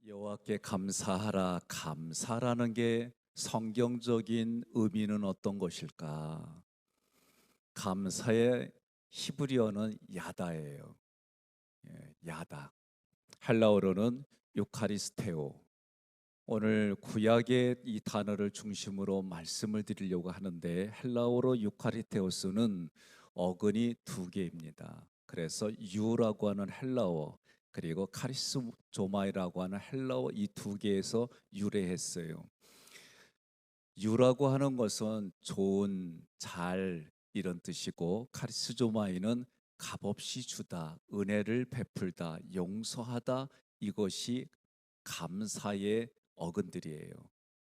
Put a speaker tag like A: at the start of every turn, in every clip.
A: 여호와께 감사하라. 감사라는 게 성경적인 의미는 어떤 것일까? 감사의 히브리어는 야다예요. 야다. 헬라어로는 유카리스테오. 오늘 구약의 이 단어를 중심으로 말씀을 드리려고 하는데 헬라어로 유카리테오스는 어근이 두 개입니다. 그래서 유라고 하는 헬라어 그리고 카리스조마이라고 하는 헬라어 이 두 개에서 유래했어요. 유라고 하는 것은 좋은, 잘 이런 뜻이고 카리스조마이는 값없이 주다, 은혜를 베풀다, 용서하다 이것이 감사의 어근들이에요.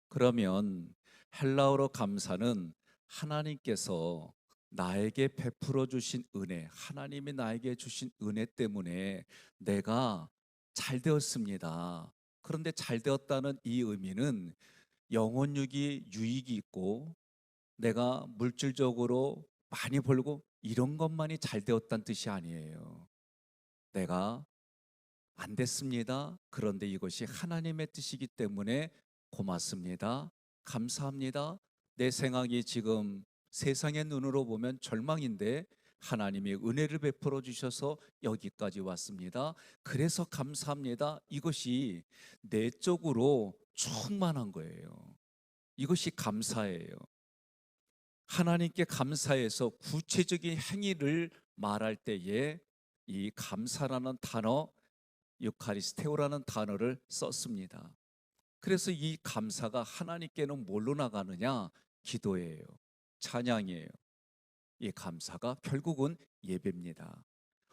A: 그러면 헬라어로 감사는 하나님께서 나에게 베풀어 주신 은혜, 하나님이 나에게 주신 은혜 때문에 내가 잘 되었습니다. 그런데 잘 되었다는 이 의미는 영혼육이 유익이 있고 내가 물질적으로 많이 벌고 이런 것만이 잘 되었다는 뜻이 아니에요. 내가 안 됐습니다. 그런데 이것이 하나님의 뜻이기 때문에 고맙습니다. 감사합니다. 내 생각이 지금 세상의 눈으로 보면 절망인데 하나님이 은혜를 베풀어 주셔서 여기까지 왔습니다. 그래서 감사합니다. 이것이 내적으로 충만한 거예요. 이것이 감사예요. 하나님께 감사해서 구체적인 행위를 말할 때에 이 감사라는 단어 유카리스테오라는 단어를 썼습니다. 그래서 이 감사가 하나님께는 뭘로 나가느냐? 기도예요. 찬양이에요. 이 감사가 결국은 예배입니다.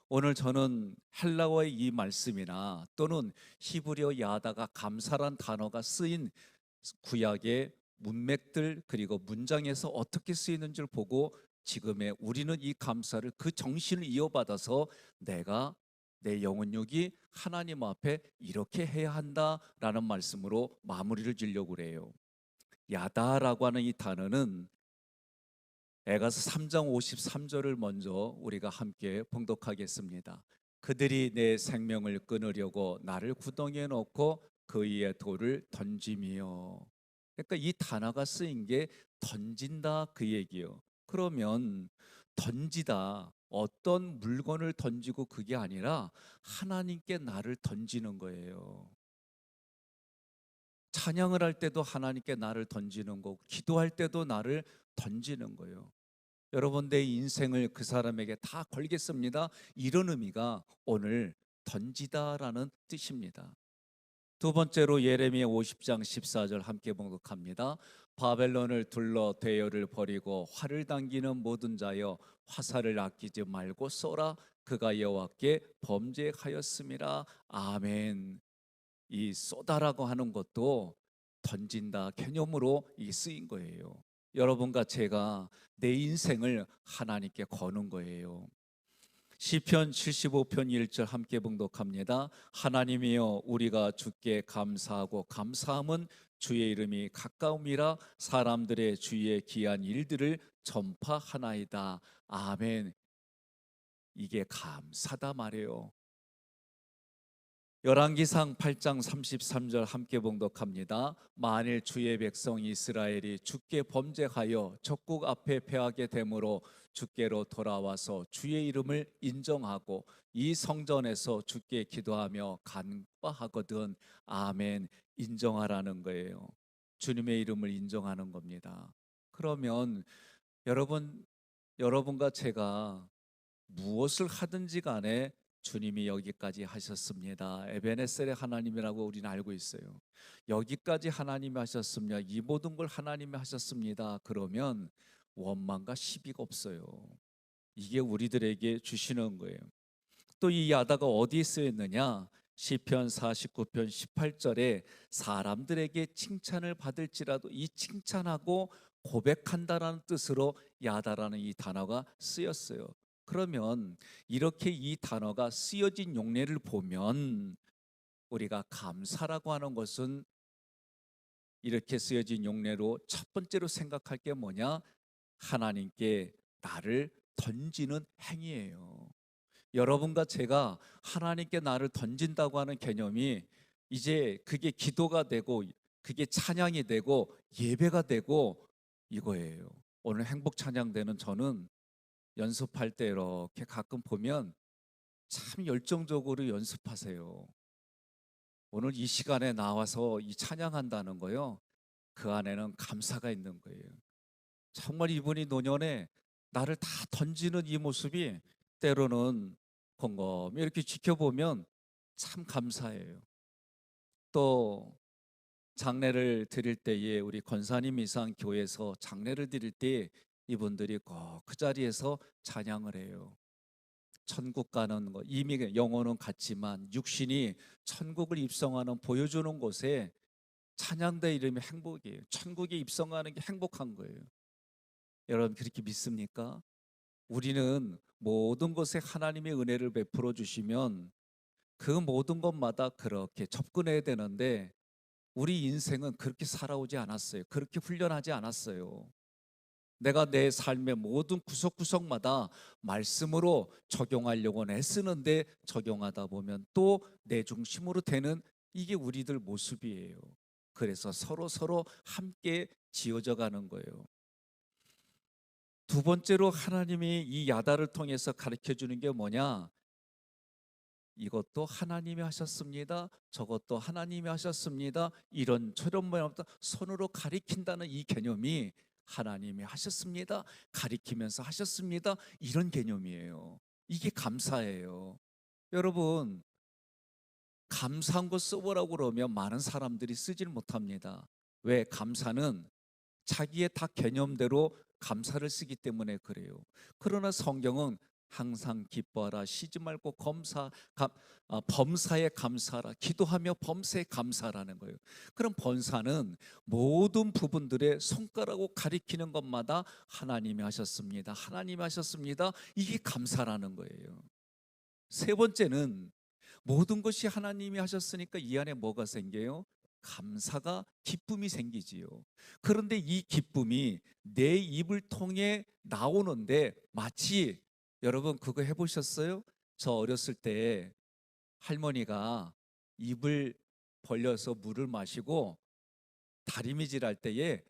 A: 오늘 저는 헬라어의 이 말씀이나 또는 히브리어 야다가 감사란 단어가 쓰인 구약의 문맥들 그리고 문장에서 어떻게 쓰이는지를 보고 지금의 우리는 이 감사를 그 정신을 이어받아서 내가 내 영혼육이 하나님 앞에 이렇게 해야 한다라는 말씀으로 마무리를 지려고 그래요. 야다라고 하는 이 단어는 에가서 3장 53절을 먼저 우리가 함께 봉독하겠습니다. 그들이 내 생명을 끊으려고 나를 구덩이에 넣고 그 위에 돌을 던짐이요. 그러니까 이 단어가 쓰인 게 던진다 그 얘기예요. 그러면 던지다 어떤 물건을 던지고 그게 아니라 하나님께 나를 던지는 거예요. 찬양을 할 때도 하나님께 나를 던지는 거고 기도할 때도 나를 던지는 거예요. 여러분 내 인생을 그 사람에게 다 걸겠습니다. 이런 의미가 오늘 던지다라는 뜻입니다. 두 번째로 예레미야 50장 14절 함께 봉독합니다. 바벨론을 둘러 대열을 벌이고 활을 당기는 모든 자여 화살을 아끼지 말고 쏘라. 그가 여호와께 범죄하였음이라. 아멘. 이 쏘다라고 하는 것도 던진다 개념으로 이 쓰인 거예요. 여러분과 제가 내 인생을 하나님께 거는 거예요. 시편 75편 1절 함께 봉독합니다. 하나님이여 우리가 주께 감사하고 감사함은 주의 이름이 가까움이라 사람들의 주의 귀한 일들을 전파하나이다. 아멘. 이게 감사다 말이에요. 열왕기상 8장 33절 함께 봉독합니다. 만일 주의 백성 이스라엘이 주께 범죄하여 적국 앞에 패하게 되므로 주께로 돌아와서 주의 이름을 인정하고 이 성전에서 주께 기도하며 간구하거든. 아멘. 인정하라는 거예요. 주님의 이름을 인정하는 겁니다. 그러면 여러분과 제가 무엇을 하든지 간에 주님이 여기까지 하셨습니다. 에베네셀의 하나님이라고 우리는 알고 있어요. 여기까지 하나님이 하셨습니다. 이 모든 걸 하나님이 하셨습니다. 그러면 원망과 시비가 없어요. 이게 우리들에게 주시는 거예요. 또 이 야다가 어디에 쓰였느냐? 시편 49편 18절에 사람들에게 칭찬을 받을지라도 이 칭찬하고 고백한다라는 뜻으로 야다라는 이 단어가 쓰였어요. 그러면 이렇게 이 단어가 쓰여진 용례를 보면 우리가 감사라고 하는 것은 이렇게 쓰여진 용례로 첫 번째로 생각할 게 뭐냐? 하나님께 나를 던지는 행위예요. 여러분과 제가 하나님께 나를 던진다고 하는 개념이 이제 그게 기도가 되고 그게 찬양이 되고 예배가 되고 이거예요. 오늘 행복 찬양대는 저는 연습할 때 이렇게 가끔 보면 참 열정적으로 연습하세요. 오늘 이 시간에 나와서 이 찬양한다는 거요. 그 안에는 감사가 있는 거예요. 정말 이분이 노년에 나를 다 던지는 이 모습이 때로는 곰곰이 이렇게 지켜보면 참 감사해요. 또 장례를 드릴 때에 우리 권사님 이상 교회에서 장례를 드릴 때 이분들이 꼭 그 자리에서 찬양을 해요. 천국 가는 거 이미 영혼은 같지만 육신이 천국을 입성하는 보여주는 곳에 찬양대 이름이 행복이에요. 천국에 입성하는 게 행복한 거예요. 여러분 그렇게 믿습니까? 우리는 모든 것에 하나님의 은혜를 베풀어 주시면 그 모든 것마다 그렇게 접근해야 되는데 우리 인생은 그렇게 살아오지 않았어요. 그렇게 훈련하지 않았어요. 내가 내 삶의 모든 구석구석마다 말씀으로 적용하려고 애쓰는데 적용하다 보면 또 내 중심으로 되는 이게 우리들 모습이에요. 그래서 서로 함께 지어져 가는 거예요. 두 번째로 하나님이 이 야다를 통해서 가르쳐 주는 게 뭐냐? 이것도 하나님이 하셨습니다. 저것도 하나님이 하셨습니다. 이런저런 모양부터 손으로 가리킨다는 이 개념이 하나님이 하셨습니다. 가리키면서 하셨습니다. 이런 개념이에요. 이게 감사예요. 여러분, 감사한 거 써보라고 그러면 많은 사람들이 쓰질 못합니다. 왜? 감사는 자기의 다 개념대로 감사를 쓰기 때문에 그래요. 그러나 성경은 항상 기뻐하라, 쉬지 말고 범사에 감사하라, 기도하며 범사에 감사라는 거예요. 그럼 범사는 모든 부분들의 손가락으로 가리키는 것마다 하나님이 하셨습니다. 하나님이 하셨습니다. 이게 감사라는 거예요. 세 번째는 모든 것이 하나님이 하셨으니까 이 안에 뭐가 생겨요? 감사가 기쁨이 생기지요. 그런데 이 기쁨이 내 입을 통해 나오는데 마치 여러분 그거 해보셨어요? 저 어렸을 때 할머니가 입을 벌려서 물을 마시고 다리미질 할 때에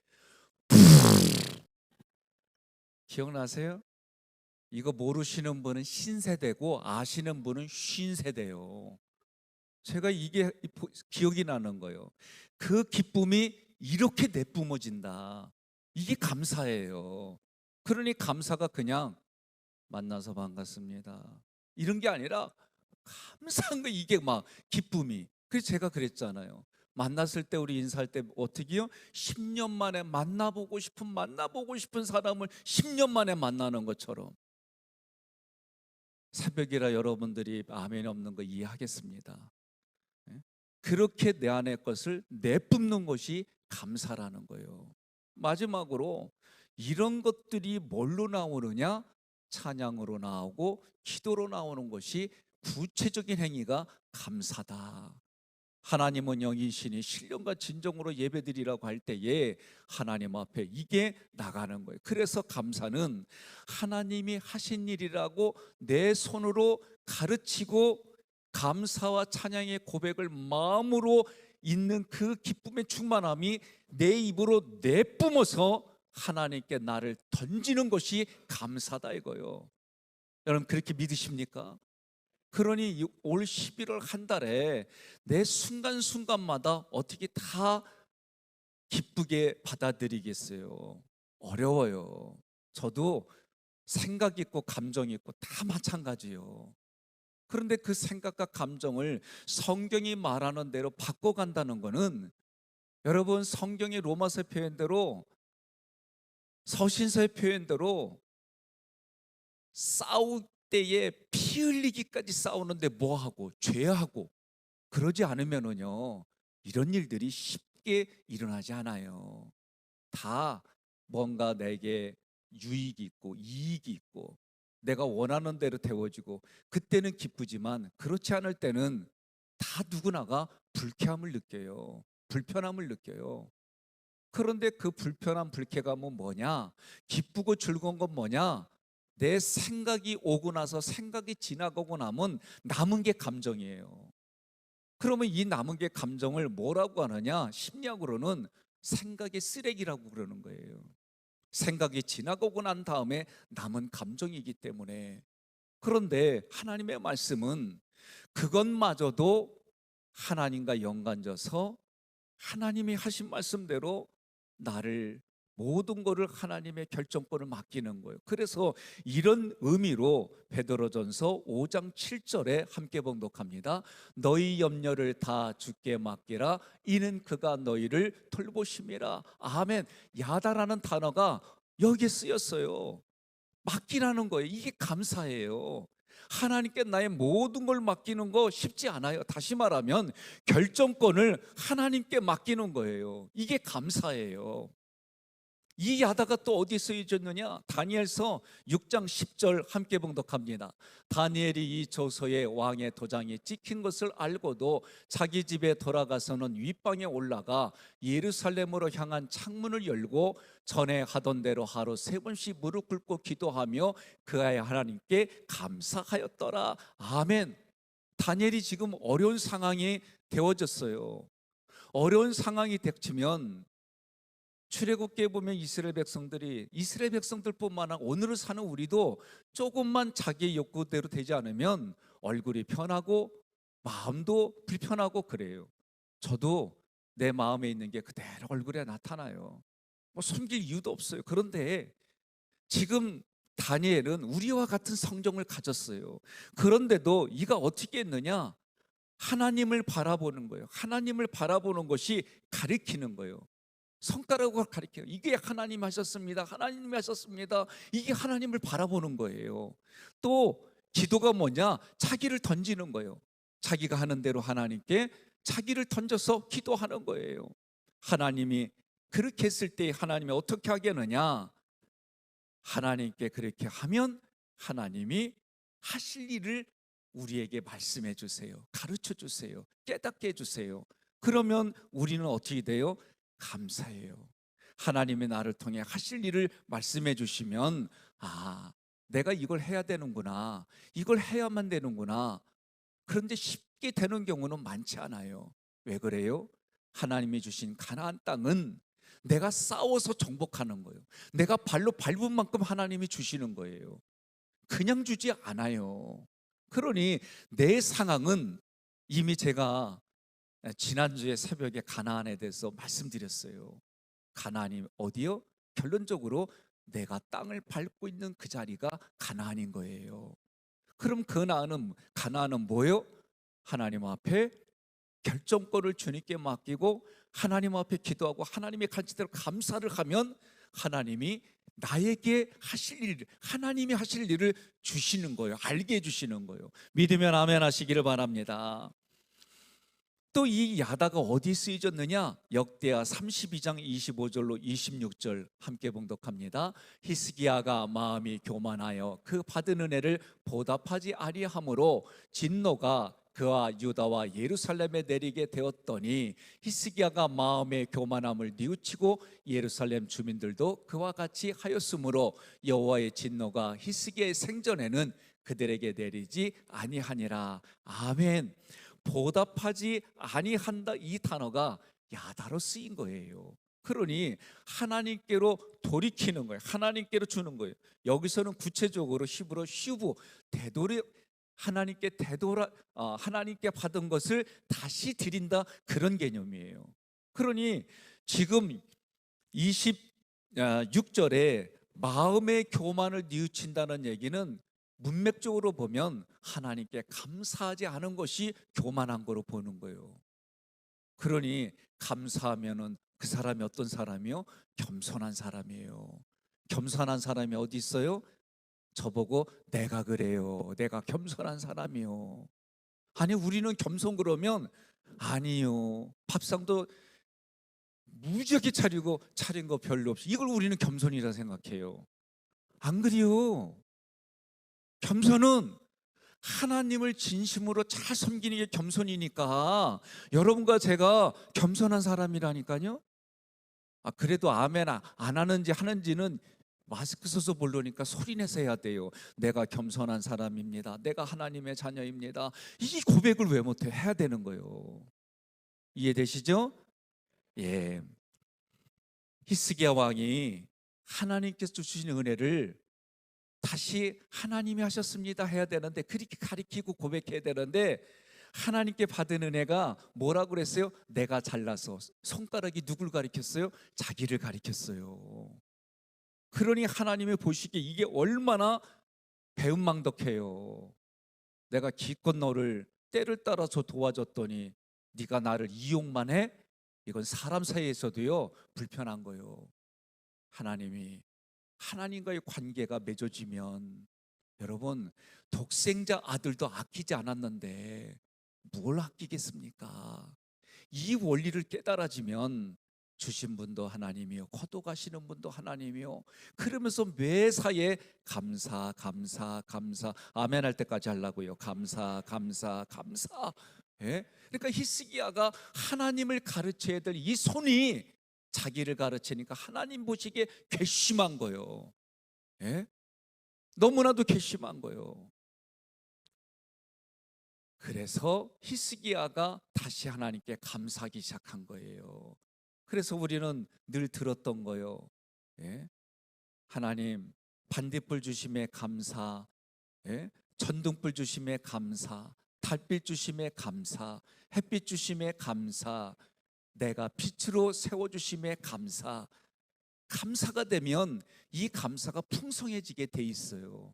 A: 기억나세요? 이거 모르시는 분은 신세대고 아시는 분은 쉰세대요. 제가 이게 기억이 나는 거예요. 그 기쁨이 이렇게 내뿜어진다. 이게 감사예요. 그러니 감사가 그냥 만나서 반갑습니다. 이런 게 아니라 감사한 거 이게 막 기쁨이. 그래서 제가 그랬잖아요. 만났을 때 우리 인사할 때 어떻게요? 10년 만에 만나보고 싶은 사람을 10년 만에 만나는 것처럼. 새벽이라 여러분들이 아멘이 없는 거 이해하겠습니다. 그렇게 내 안의 것을 내뿜는 것이 감사라는 거예요. 마지막으로 이런 것들이 뭘로 나오느냐? 찬양으로 나오고 기도로 나오는 것이 구체적인 행위가 감사다. 하나님은 영이시니 신령과 진정으로 예배드리라고 할 때에 하나님 앞에 이게 나가는 거예요. 그래서 감사는 하나님이 하신 일이라고 내 손으로 가르치고 감사와 찬양의 고백을 마음으로 있는 그 기쁨의 충만함이 내 입으로 내뿜어서 하나님께 나를 던지는 것이 감사다 이거요. 여러분 그렇게 믿으십니까? 그러니 올 11월 한 달에 내 순간순간마다 어떻게 다 기쁘게 받아들이겠어요? 어려워요. 저도 생각 있고 감정 있고 다 마찬가지요. 그런데 그 생각과 감정을 성경이 말하는 대로 바꿔간다는 것은 여러분 성경의 로마서 표현대로 서신서의 표현대로 싸울 때에 피 흘리기까지 싸우는데 뭐하고 죄하고 그러지 않으면은요 이런 일들이 쉽게 일어나지 않아요. 다 뭔가 내게 유익이 있고 이익이 있고 내가 원하는 대로 되어지고 그때는 기쁘지만 그렇지 않을 때는 다 누구나가 불쾌함을 느껴요. 불편함을 느껴요. 그런데 그 불편함 불쾌감은 뭐냐? 기쁘고 즐거운 건 뭐냐? 내 생각이 오고 나서 생각이 지나가고 나면 남은 게 감정이에요. 그러면 이 남은 게 감정을 뭐라고 하느냐? 심리학으로는 생각의 쓰레기라고 그러는 거예요. 생각이 지나가고 난 다음에 남은 감정이기 때문에. 그런데 하나님의 말씀은 그것마저도 하나님과 연관져서 하나님이 하신 말씀대로 나를 모든 것을 하나님의 결정권을 맡기는 거예요. 그래서 이런 의미로 베드로전서 5장 7절에 함께 봉독합니다. 너희 염려를 다 주께 맡기라. 이는 그가 너희를 돌보심이라. 아멘. 야다라는 단어가 여기에 쓰였어요. 맡기라는 거예요. 이게 감사예요. 하나님께 나의 모든 걸 맡기는 거 쉽지 않아요. 다시 말하면 결정권을 하나님께 맡기는 거예요. 이게 감사예요. 이 야다가 또 어디에 쓰여졌느냐? 다니엘서 6장 10절 함께 봉독합니다. 다니엘이 이 조서에 왕의 도장이 찍힌 것을 알고도 자기 집에 돌아가서는 윗방에 올라가 예루살렘으로 향한 창문을 열고 전에 하던 대로 하루 3번씩 무릎 꿇고 기도하며 그의 하나님께 감사하였더라. 아멘. 다니엘이 지금 어려운 상황이 되어졌어요. 어려운 상황이 닥치면 출애굽기에 보면 이스라엘 백성들뿐만 아니라 오늘을 사는 우리도 조금만 자기의 욕구대로 되지 않으면 얼굴이 편하고 마음도 불편하고 그래요. 저도 내 마음에 있는 게 그대로 얼굴에 나타나요. 뭐 숨길 이유도 없어요. 그런데 지금 다니엘은 우리와 같은 성정을 가졌어요. 그런데도 이가 어떻게 했느냐? 하나님을 바라보는 거예요. 하나님을 바라보는 것이 가리키는 거예요. 손가락으로 가리켜요. 이게 하나님 하셨습니다. 하나님이 하셨습니다. 이게 하나님을 바라보는 거예요. 또 기도가 뭐냐? 자기를 던지는 거예요. 자기가 하는 대로 하나님께 자기를 던져서 기도하는 거예요. 하나님이 그렇게 했을 때 하나님이 어떻게 하겠느냐? 하나님께 그렇게 하면 하나님이 하실 일을 우리에게 말씀해 주세요. 가르쳐 주세요. 깨닫게 해 주세요. 그러면 우리는 어떻게 돼요? 감사해요. 하나님이 나를 통해 하실 일을 말씀해 주시면 아, 내가 이걸 해야 되는구나. 이걸 해야만 되는구나. 그런데 쉽게 되는 경우는 많지 않아요. 왜 그래요? 하나님이 주신 가나안 땅은 내가 싸워서 정복하는 거예요. 내가 발로 밟은 만큼 하나님이 주시는 거예요. 그냥 주지 않아요. 그러니 내 상황은 이미 제가 지난주에 새벽에 가나안에 대해서 말씀드렸어요. 가나안이 어디요? 결론적으로 내가 땅을 밟고 있는 그 자리가 가나안인 거예요. 그럼 가나안은 뭐예요? 하나님 앞에 결정권을 주님께 맡기고 하나님 앞에 기도하고 하나님의 가르침대로 감사를 하면 하나님이 나에게 하실 일, 하나님이 하실 일을 주시는 거예요. 알게 해주시는 거예요. 믿으면 아멘 하시기를 바랍니다. 또 이 야다가 어디 쓰여졌느냐? 역대하 32장 25절로 26절 함께 봉독합니다. 히스기야가 마음이 교만하여 그 받은 은혜를 보답하지 아니하므로 진노가 그와 유다와 예루살렘에 내리게 되었더니 히스기야가 마음의 교만함을 뉘우치고 예루살렘 주민들도 그와 같이 하였으므로 여호와의 진노가 히스기야의 생전에는 그들에게 내리지 아니하니라. 아멘. 보답하지 아니한다, 이 단어가 야다로 쓰인 거예요. 그러니 하나님께로 돌이키는 거예요. 하나님께로 주는 거예요. 여기서는 구체적으로 히브리어 슈브, 하나님께 받은 것을 다시 드린다, 그런 개념이에요. 그러니 지금 26절에 마음의 교만을 뉘우친다는 얘기는 문맥적으로 보면 하나님께 감사하지 않은 것이 교만한 거로 보는 거예요. 그러니 감사하면은 그 사람이 어떤 사람이요? 겸손한 사람이에요. 겸손한 사람이 어디 있어요? 저보고 내가 그래요. 내가 겸손한 사람이요. 아니, 우리는 겸손 그러면 아니요. 밥상도 무지하게 차린 거 별로 없이 이걸 우리는 겸손이라 생각해요. 안 그래요. 겸손은 하나님을 진심으로 잘 섬기는 게 겸손이니까 여러분과 제가 겸손한 사람이라니까요. 그래도 아멘 안 하는지 하는지는 마스크 써서 모르니까 소리내서 해야 돼요. 내가 겸손한 사람입니다. 내가 하나님의 자녀입니다. 이 고백을 왜 못해? 해야 되는 거예요. 이해되시죠? 예. 히스기야 왕이 하나님께서 주신 은혜를 다시 하나님이 하셨습니다 해야 되는데, 그렇게 가리키고 고백해야 되는데, 하나님께 받은 은혜가 뭐라고 그랬어요? 내가 잘나서. 손가락이 누굴 가리켰어요? 자기를 가리켰어요. 그러니 하나님이 보시기에 이게 얼마나 배은망덕해요. 내가 기껏 너를 때를 따라서 도와줬더니 네가 나를 이용만 해? 이건 사람 사이에서도요 불편한 거예요. 하나님과의 관계가 맺어지면, 여러분, 독생자 아들도 아끼지 않았는데 뭘 아끼겠습니까? 이 원리를 깨달아지면 주신 분도 하나님이요, 거둬가시는 분도 하나님이요, 그러면서 매사에 감사 감사 감사, 아멘 할 때까지 하려고요. 감사 감사 감사. 예? 그러니까 히스기야가 하나님을 가르쳐야 될 이 손이 자기를 가르치니까 하나님 보시기에 괘씸한 거예요. 예? 너무나도 괘씸한 거예요. 그래서 히스기야가 다시 하나님께 감사하기 시작한 거예요. 그래서 우리는 늘 들었던 거예요. 예? 하나님, 반딧불 주심에 감사, 예? 전등불 주심에 감사, 달빛 주심에 감사, 햇빛 주심에 감사, 내가 빛으로 세워주심에 감사. 감사가 되면 이 감사가 풍성해지게 돼 있어요.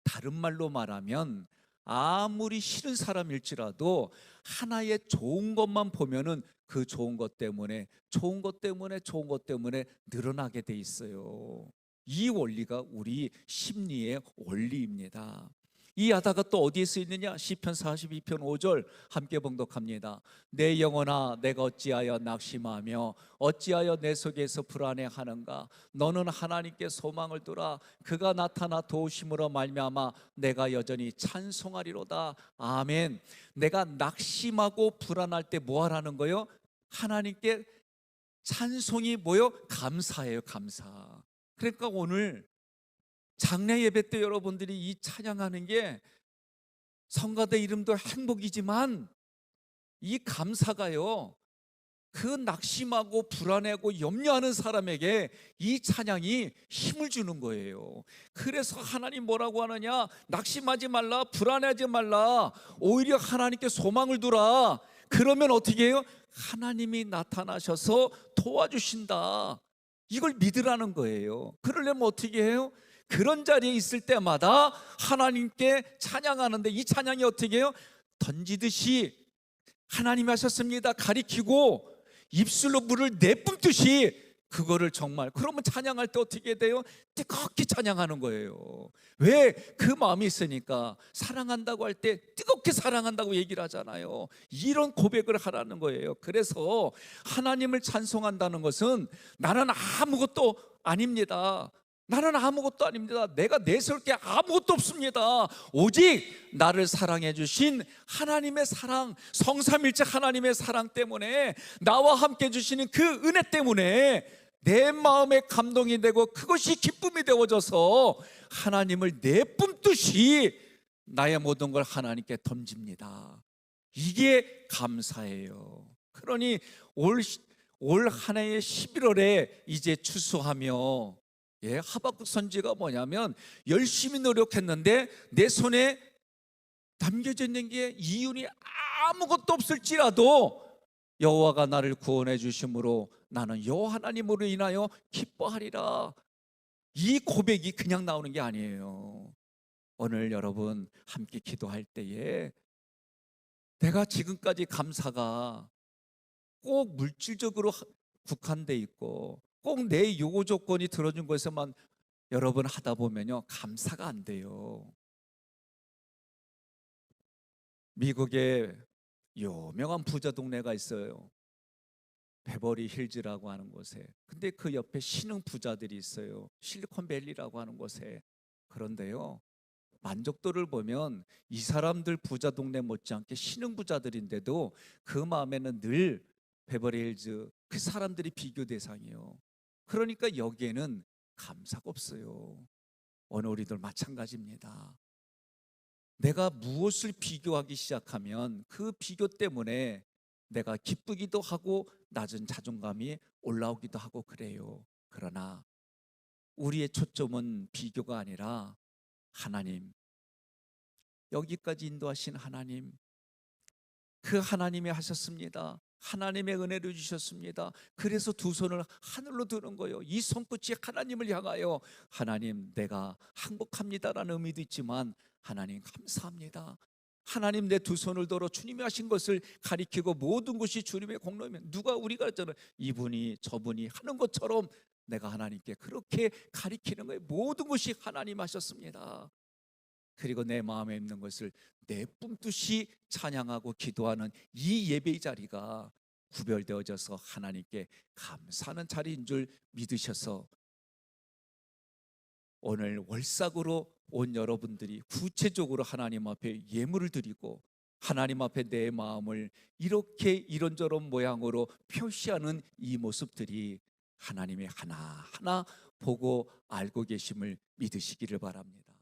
A: 다른 말로 말하면, 아무리 싫은 사람일지라도 하나의 좋은 것만 보면은 그 좋은 것 때문에 좋은 것 때문에 좋은 것 때문에 늘어나게 돼 있어요. 이 원리가 우리 심리의 원리입니다. 이 야다가 또 어디에 쓰여 있느냐? 시편 42편 5절 함께 봉독합니다. 내 영혼아, 내가 어찌하여 낙심하며 어찌하여 내 속에서 불안해하는가? 너는 하나님께 소망을 두라. 그가 나타나 도우심으로 말미암아 내가 여전히 찬송하리로다. 아멘. 내가 낙심하고 불안할 때 뭐 하라는 거요? 하나님께 찬송이 뭐요? 감사예요. 감사. 그러니까 오늘 장례 예배 때 여러분들이 이 찬양하는 게 성가대 이름도 행복이지만, 이 감사가요, 그 낙심하고 불안해하고 염려하는 사람에게 이 찬양이 힘을 주는 거예요. 그래서 하나님 뭐라고 하느냐? 낙심하지 말라, 불안해하지 말라, 오히려 하나님께 소망을 두라. 그러면 어떻게 해요? 하나님이 나타나셔서 도와주신다. 이걸 믿으라는 거예요. 그러려면 어떻게 해요? 그런 자리에 있을 때마다 하나님께 찬양하는데, 이 찬양이 어떻게 해요? 던지듯이 하나님이 하셨습니다 가리키고 입술로 물을 내뿜듯이 그거를 정말, 그러면 찬양할 때 어떻게 돼요? 뜨겁게 찬양하는 거예요. 왜? 그 마음이 있으니까. 사랑한다고 할 때 뜨겁게 사랑한다고 얘기를 하잖아요. 이런 고백을 하라는 거예요. 그래서 하나님을 찬송한다는 것은 나는 아무것도 아닙니다, 나는 아무것도 아닙니다, 내가 내세울 게 아무것도 없습니다, 오직 나를 사랑해 주신 하나님의 사랑, 성삼일체 하나님의 사랑 때문에, 나와 함께 주시는 그 은혜 때문에 내 마음에 감동이 되고 그것이 기쁨이 되어져서 하나님을 내뿜듯이 나의 모든 걸 하나님께 던집니다. 이게 감사예요. 그러니 올 한 해의 11월에 이제 추수하며, 하박국 선지가 뭐냐면, 열심히 노력했는데 내 손에 남겨져 있는 게 이윤이 아무것도 없을지라도 여호와가 나를 구원해 주심으로 나는 여호와 하나님으로 인하여 기뻐하리라. 이 고백이 그냥 나오는 게 아니에요. 오늘 여러분 함께 기도할 때에, 내가 지금까지 감사가 꼭 물질적으로 국한돼 있고 꼭 내 요구 조건이 들어준 것에만 여러분 하다 보면요, 감사가 안 돼요. 미국에 유명한 부자 동네가 있어요. 베버리 힐즈라고 하는 곳에. 근데 그 옆에 신흥 부자들이 있어요. 실리콘밸리라고 하는 곳에. 그런데요, 만족도를 보면 이 사람들 부자 동네 못지않게 신흥 부자들인데도 그 마음에는 늘 베버리 힐즈, 그 사람들이 비교 대상이에요. 그러니까 여기에는 감사가 없어요. 오늘 우리들 마찬가지입니다. 내가 무엇을 비교하기 시작하면 그 비교 때문에 내가 기쁘기도 하고 낮은 자존감이 올라오기도 하고 그래요. 그러나 우리의 초점은 비교가 아니라 하나님, 여기까지 인도하신 하나님, 그 하나님이 하셨습니다. 하나님의 은혜를 주셨습니다. 그래서 두 손을 하늘로 드는 거예요. 이 손끝이 하나님을 향하여 하나님 내가 항복합니다라는 의미도 있지만 하나님 감사합니다. 하나님 내 두 손을 들어 주님이 하신 것을 가리키고 모든 것이 주님의 공로이면 누가 우리가 했잖아요. 이분이 저분이 하는 것처럼 내가 하나님께 그렇게 가리키는 거예요. 모든 것이 하나님 하셨습니다. 그리고 내 마음에 있는 것을 내뿜듯이 찬양하고 기도하는 이 예배의 자리가 구별되어져서 하나님께 감사하는 자리인 줄 믿으셔서 오늘 월삭으로 온 여러분들이 구체적으로 하나님 앞에 예물을 드리고 하나님 앞에 내 마음을 이렇게 이런저런 모양으로 표시하는 이 모습들이 하나님이 하나하나 보고 알고 계심을 믿으시기를 바랍니다.